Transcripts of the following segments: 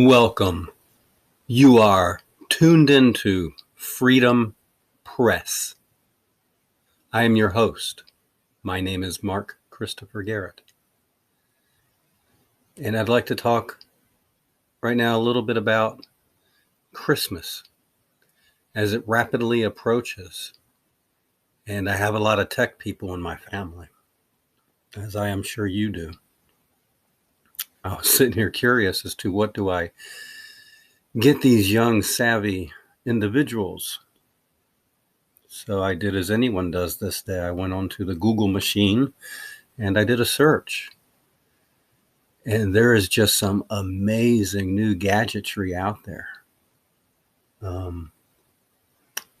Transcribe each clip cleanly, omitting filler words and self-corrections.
Welcome. You are tuned into Freedom Press. I am your host. My name is Mark Christopher Garrett. And I'd like to talk right now a little bit about Christmas as it rapidly approaches. And I have a lot of tech people in my family, as I am sure you do. I was sitting here curious as to what do I get these young, savvy individuals. So I did as anyone does this day. I went onto the Google machine and I did a search. And there is just some amazing new gadgetry out there.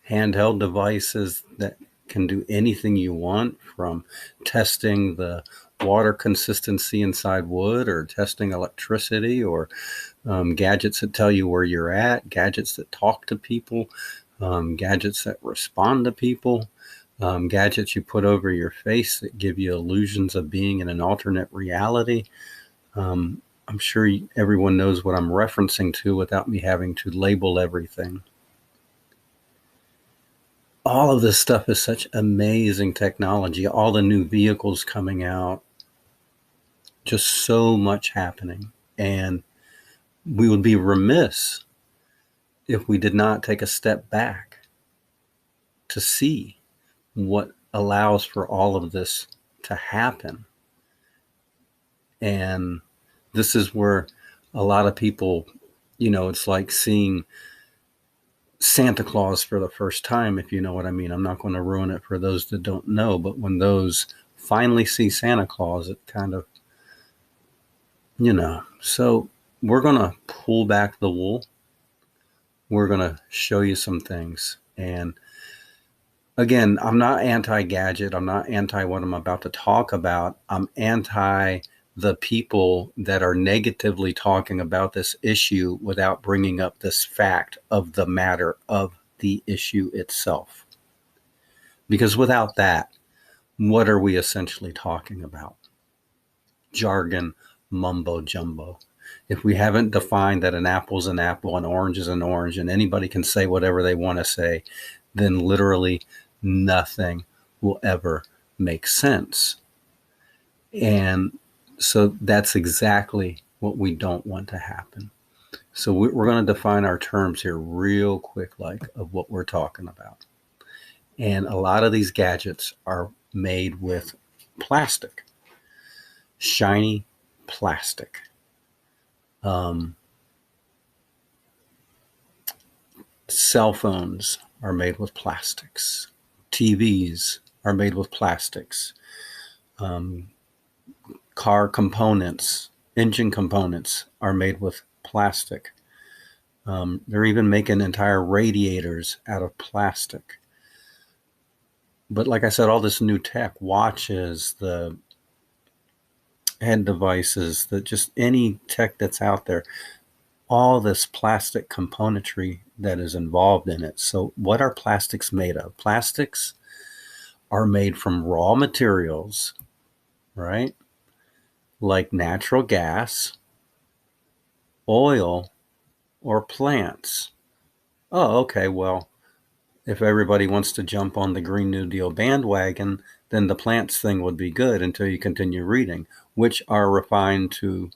Handheld devices that can do anything you want, from testing the water consistency inside wood, or testing electricity, or gadgets that tell you where you're at, gadgets that talk to people, gadgets that respond to people, gadgets you put over your face that give you illusions of being in an alternate reality. I'm sure everyone knows what I'm referencing to without me having to label everything. All of this stuff is such amazing technology. All the new vehicles coming out, just so much happening. And we would be remiss if we did not take a step back to see what allows for all of this to happen. And this is where a lot of people, it's like seeing Santa Claus for the first time, if you know what I mean. I'm not going to ruin it for those that don't know, but when those finally see Santa Claus, it kind of, So we're going to pull back the wool. We're going to show you some things. And again, I'm not anti-gadget. I'm not anti what I'm about to talk about. I'm anti the people that are negatively talking about this issue without bringing up this fact of the matter of the issue itself. Because without that, what are we essentially talking about? Jargon, mumbo jumbo. If we haven't defined that an apple's an apple, an orange is an orange, and anybody can say whatever they want to say, then literally nothing will ever make sense. And so that's exactly what we don't want to happen. So we're going to define our terms here real quick, of what we're talking about. And a lot of these gadgets are made with plastic, shiny plastic. Cell phones are made with plastics. TVs are made with plastics. Car components, engine components are made with plastic. They're even making entire radiators out of plastic. But like I said, all this new tech, watches, the head devices, just any tech that's out there, all this plastic componentry that is involved in it. So what are plastics made of? Plastics are made from raw materials, right? Like natural gas, oil, or plants. Oh, okay, well, if everybody wants to jump on the Green New Deal bandwagon, then the plants thing would be good until you continue reading, which are refined into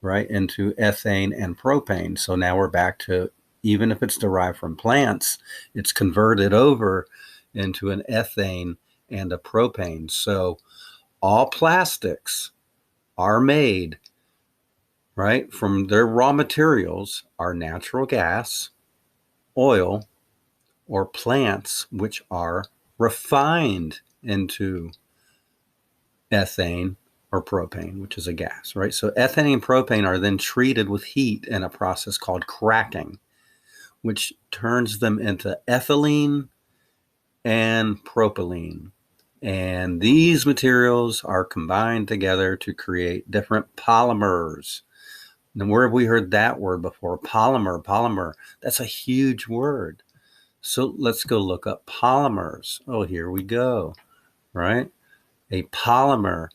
ethane and propane. So now we're back to, even if it's derived from plants, it's converted over into an ethane and a propane. So all plastics are made, from their raw materials are natural gas, oil, or plants, which are refined into ethane or propane, which is a gas, right? So ethane and propane are then treated with heat in a process called cracking, which turns them into ethylene and propylene. And these materials are combined together to create different polymers. And where have we heard that word before? Polymer. That's a huge word. So let's go look up polymers. Oh, here we go, right? A polymer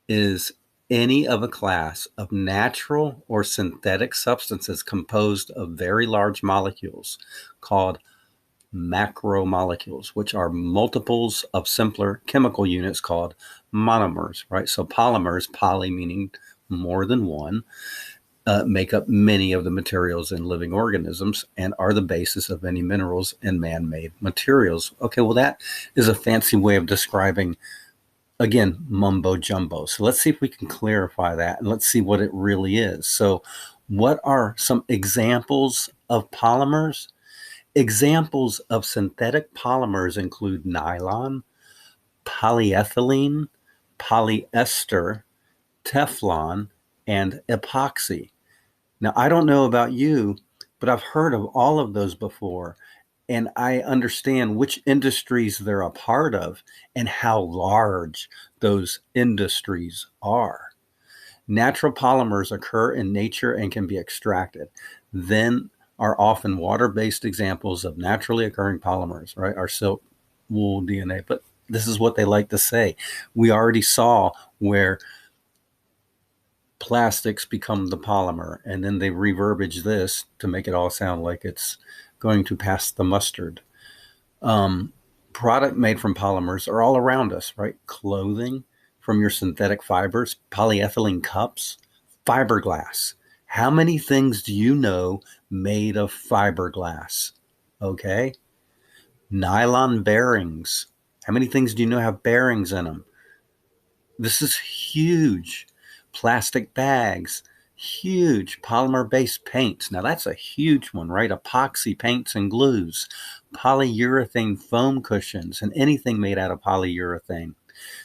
is any of a class of natural or synthetic substances composed of very large molecules called macromolecules, which are multiples of simpler chemical units called monomers, right? So polymers, poly meaning more than one, make up many of the materials in living organisms and are the basis of many minerals and man-made materials. Okay, well, that is a fancy way of describing, again, mumbo jumbo. So let's see if we can clarify that and let's see what it really is. So what are some examples of polymers? Examples of synthetic polymers include nylon, polyethylene, polyester, Teflon, and epoxy. Now, I don't know about you, but I've heard of all of those before, and I understand which industries they're a part of and how large those industries are. Natural polymers occur in nature and can be extracted. Then are often water-based examples of naturally occurring polymers, right? Our silk, wool, DNA. But this is what they like to say. We already saw where plastics become the polymer, and then they reverbiage this to make it all sound like it's going to pass the mustard. Um, Product made from polymers are all around us, right? Clothing from your synthetic fibers, polyethylene cups, fiberglass. How many things do you know made of fiberglass? Okay. Nylon bearings. How many things do you know have bearings in them? This is huge. Plastic bags, huge. Polymer-based paints. Now that's a huge one, right? Epoxy paints and glues, polyurethane foam cushions, and anything made out of polyurethane.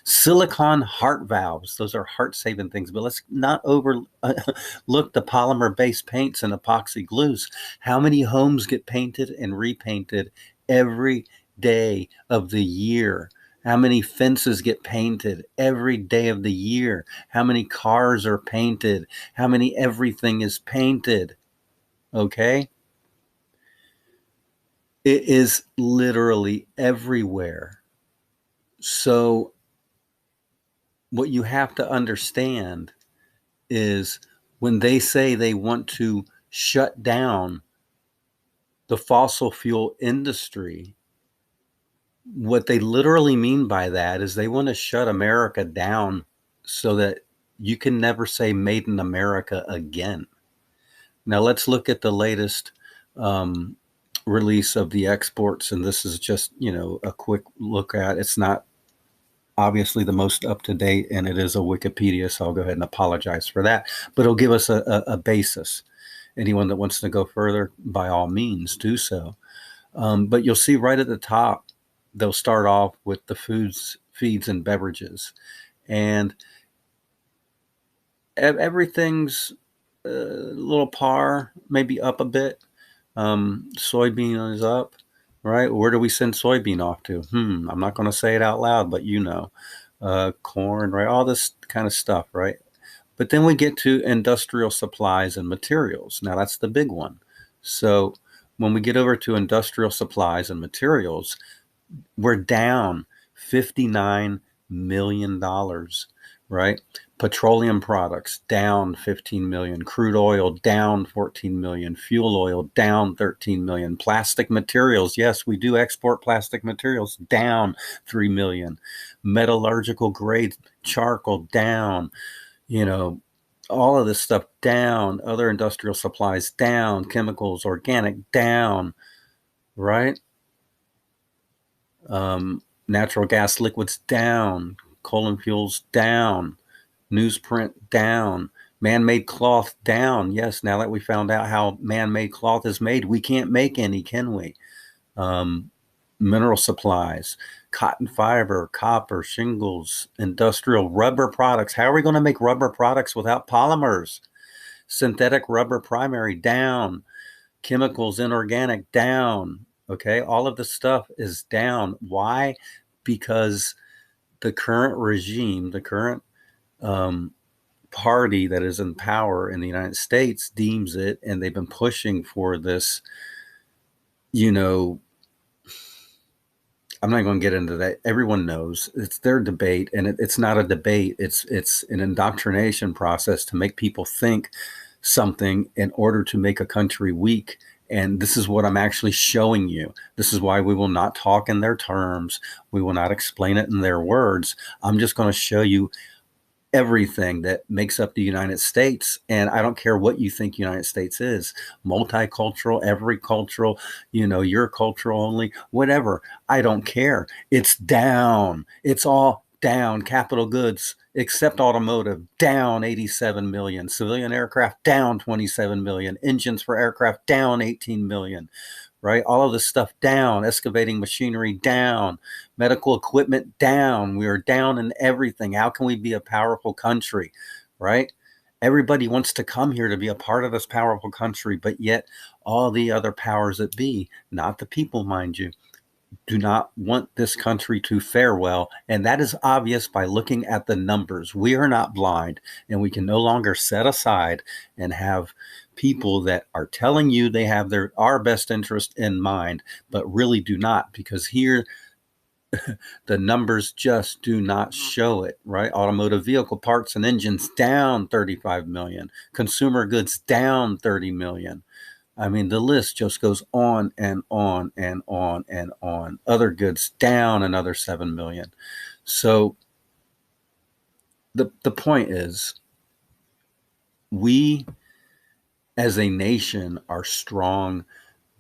Silicone heart valves. Those are heart-saving things, but let's not overlook the polymer-based paints and epoxy glues. How many homes get painted and repainted every day of the year? How many fences get painted every day of the year? How many cars are painted? How many everything is painted? Okay? It is literally everywhere. So what you have to understand is when they say they want to shut down the fossil fuel industry, what they literally mean by that is they want to shut America down so that you can never say made in America again. Now let's look at the latest release of the exports, and this is just, a quick look at. It's not obviously the most up to date, and it is a Wikipedia, so I'll go ahead and apologize for that. But it'll give us a basis. Anyone that wants to go further, by all means, do so. But you'll see right at the top, they'll start off with the foods, feeds, and beverages, and everything's a little par, maybe up a bit. Soybean is up, right? Where do we send soybean off to? I'm not going to say it out loud, but corn, right? All this kind of stuff, right? But then we get to industrial supplies and materials. Now that's the big one. So when we get over to industrial supplies and materials, we're down $59 million, right? Petroleum products down 15 million, crude oil down 14 million, fuel oil down 13 million, plastic materials, yes, we do export plastic materials, down 3 million, metallurgical grade charcoal down, all of this stuff down, other industrial supplies down, chemicals, organic down, right? Natural gas liquids down, coal and fuels down, newsprint down, man-made cloth down. Yes, now that we found out how man-made cloth is made, we can't make any, can we? Mineral supplies, cotton fiber, copper, shingles, industrial rubber products. How are we going to make rubber products without polymers? Synthetic rubber primary down, chemicals, inorganic down. Okay, all of this stuff is down. Why? Because the current regime, the current party that is in power in the United States deems it, and they've been pushing for this, I'm not going to get into that. Everyone knows it's their debate, and it's not a debate. It's an indoctrination process to make people think something in order to make a country weak. And this is what I'm actually showing you. This is why we will not talk in their terms. We will not explain it in their words. I'm just going to show you everything that makes up the United States. And I don't care what you think United States is, multicultural, every cultural, you're cultural only, whatever. I don't care. It's down. It's all down. Capital goods, except automotive, down 87 million. Civilian aircraft, down 27 million. Engines for aircraft, down 18 million. Right? All of this stuff down, excavating machinery down, medical equipment down. We are down in everything. How can we be a powerful country? Right? Everybody wants to come here to be a part of this powerful country, but yet all the other powers that be, not the people, mind you, do not want this country to fare well. And that is obvious by looking at the numbers. We are not blind, and we can no longer set aside and have people that are telling you they have our best interest in mind, but really do not, because here the numbers just do not show it, right? Automotive vehicle parts and engines down 35 million, consumer goods down 30 million. I mean, the list just goes on and on and on and on. Other goods down another 7 million. So the point is, we as a nation are strong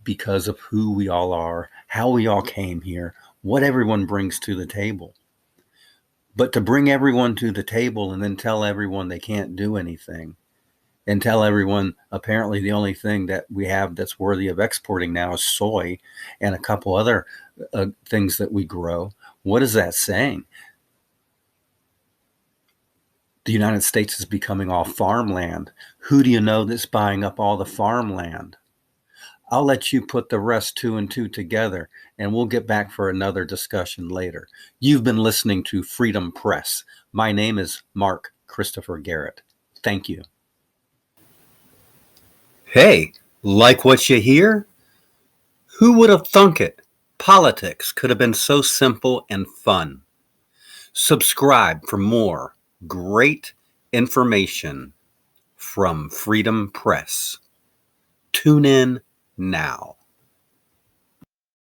because of who we all are, how we all came here, what everyone brings to the table. But to bring everyone to the table and then tell everyone they can't do anything, and tell everyone apparently the only thing that we have that's worthy of exporting now is soy and a couple other things that we grow. What is that saying? The United States is becoming all farmland. Who do you know that's buying up all the farmland? I'll let you put the rest 2 and 2 together, and we'll get back for another discussion later. You've been listening to Freedom Press. My name is Mark Christopher Garrett. Thank you. Hey, like what you hear? Who would have thunk it? Politics could have been so simple and fun. Subscribe for more great information from Freedom Press. Tune in now.